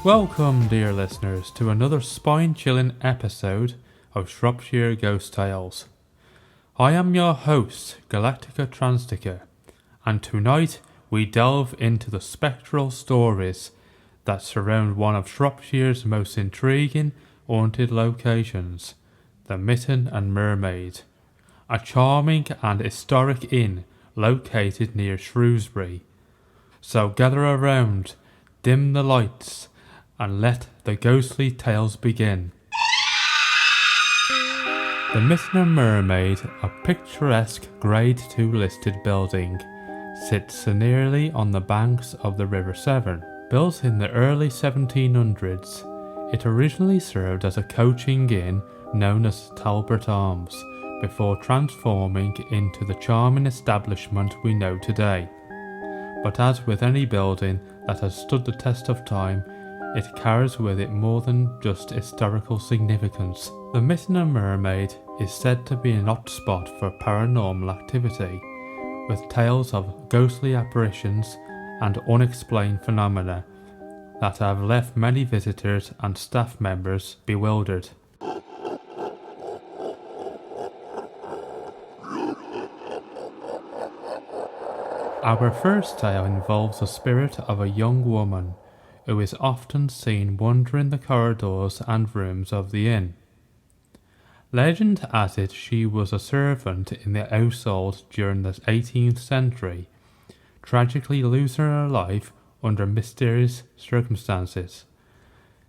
Welcome, dear listeners, to another spine-chilling episode of Shropshire Ghost Tales. I am your host, Galactica Tranctica, and tonight we delve into the spectral stories that surround one of Shropshire's most intriguing haunted locations, the Mytton and Mermaid, a charming and historic inn located near Shrewsbury. So gather around, dim the lights, and let the ghostly tales begin. The Mytton and Mermaid, a picturesque Grade 2 listed building, sits nearly on the banks of the River Severn. Built in the early 1700s, it originally served as a coaching inn known as Talbot Arms, before transforming into the charming establishment we know today. But as with any building that has stood the test of time, it carries with it more than just historical significance. The Mytton and Mermaid is said to be an hotspot for paranormal activity, with tales of ghostly apparitions and unexplained phenomena that have left many visitors and staff members bewildered. Our first tale involves the spirit of a young woman who is often seen wandering the corridors and rooms of the inn. Legend has it she was a servant in the household during the 18th century, tragically losing her life under mysterious circumstances.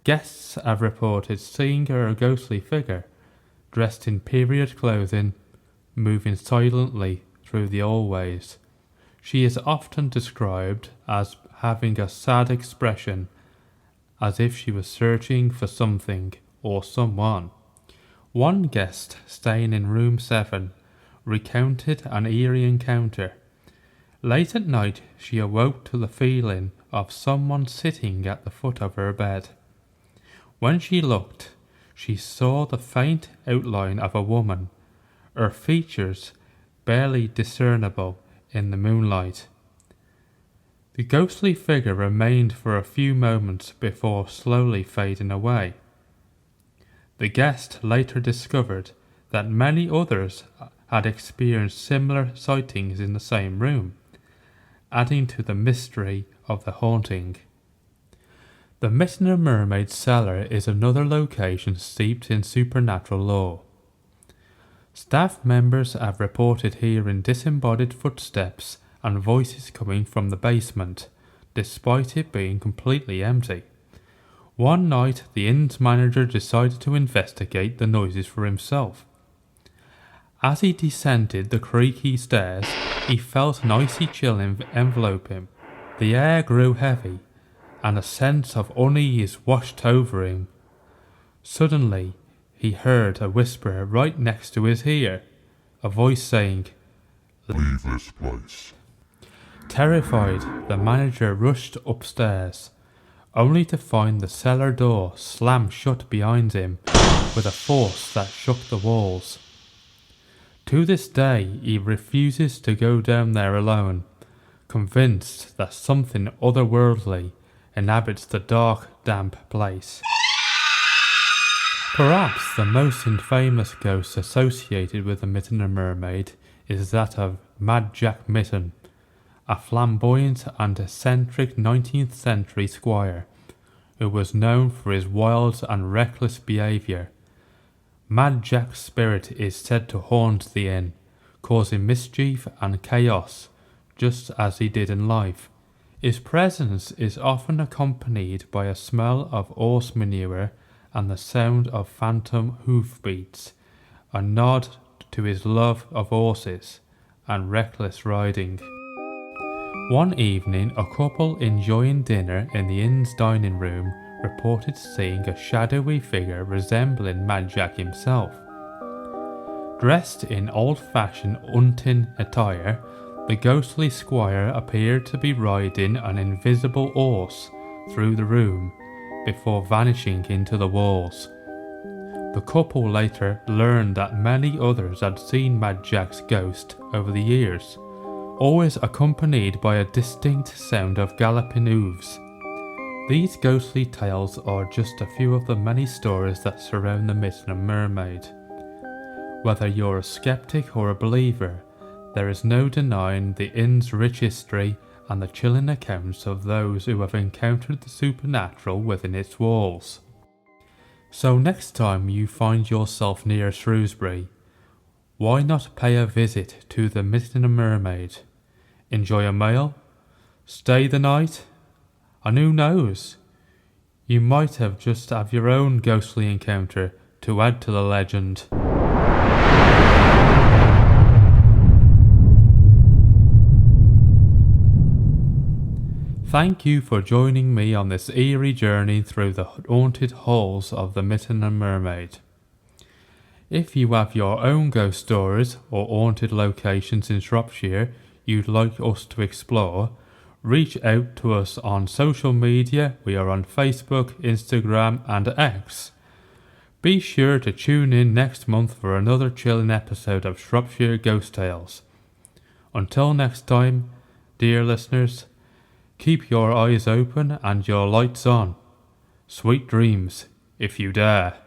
Guests have reported seeing her ghostly figure, dressed in period clothing, moving silently through the hallways. She is often described as having a sad expression, as if she was searching for something or someone. One guest staying in room 7 recounted an eerie encounter. Late at night, she awoke to the feeling of someone sitting at the foot of her bed. When she looked, she saw the faint outline of a woman, her features barely discernible in the moonlight. The ghostly figure remained for a few moments before slowly fading away. The guest later discovered that many others had experienced similar sightings in the same room, adding to the mystery of the haunting. The Mytton and Mermaid cellar is another location steeped in supernatural lore. Staff members have reported hearing disembodied footsteps and voices coming from the basement, despite it being completely empty. One night, the inn's manager decided to investigate the noises for himself. As he descended the creaky stairs, he felt an icy chill envelope him. The air grew heavy, and a sense of unease washed over him. Suddenly, he heard a whisper right next to his ear, a voice saying, "Leave this place." Terrified, the manager rushed upstairs, only to find the cellar door slammed shut behind him with a force that shook the walls. To this day, he refuses to go down there alone, convinced that something otherworldly inhabits the dark, damp place. Perhaps the most infamous ghost associated with the Mytton and Mermaid is that of Mad Jack Mytton, a flamboyant and eccentric 19th century squire who was known for his wild and reckless behaviour. Mad Jack's spirit is said to haunt the inn, causing mischief and chaos just as he did in life. His presence is often accompanied by a smell of horse manure and the sound of phantom hoofbeats, a nod to his love of horses and reckless riding. One evening, a couple enjoying dinner in the inn's dining room reported seeing a shadowy figure resembling Mad Jack himself. Dressed in old-fashioned hunting attire, the ghostly squire appeared to be riding an invisible horse through the room before vanishing into the walls. The couple later learned that many others had seen Mad Jack's ghost over the years, always accompanied by a distinct sound of galloping hooves. These ghostly tales are just a few of the many stories that surround the Mytton and Mermaid. Whether you're a skeptic or a believer, there is no denying the inn's rich history and the chilling accounts of those who have encountered the supernatural within its walls. So next time you find yourself near Shrewsbury, why not pay a visit to the Mytton and Mermaid? Enjoy a meal, stay the night, and who knows, you might have just have your own ghostly encounter to add to the legend. Thank you for joining me on this eerie journey through the haunted halls of the Mytton and Mermaid. If you have your own ghost stories or haunted locations in Shropshire you'd like us to explore, reach out to us on social media. We are on Facebook, Instagram and X. Be sure to tune in next month for another chilling episode of Shropshire Ghost Tales. Until next time, dear listeners, keep your eyes open and your lights on. Sweet dreams, if you dare.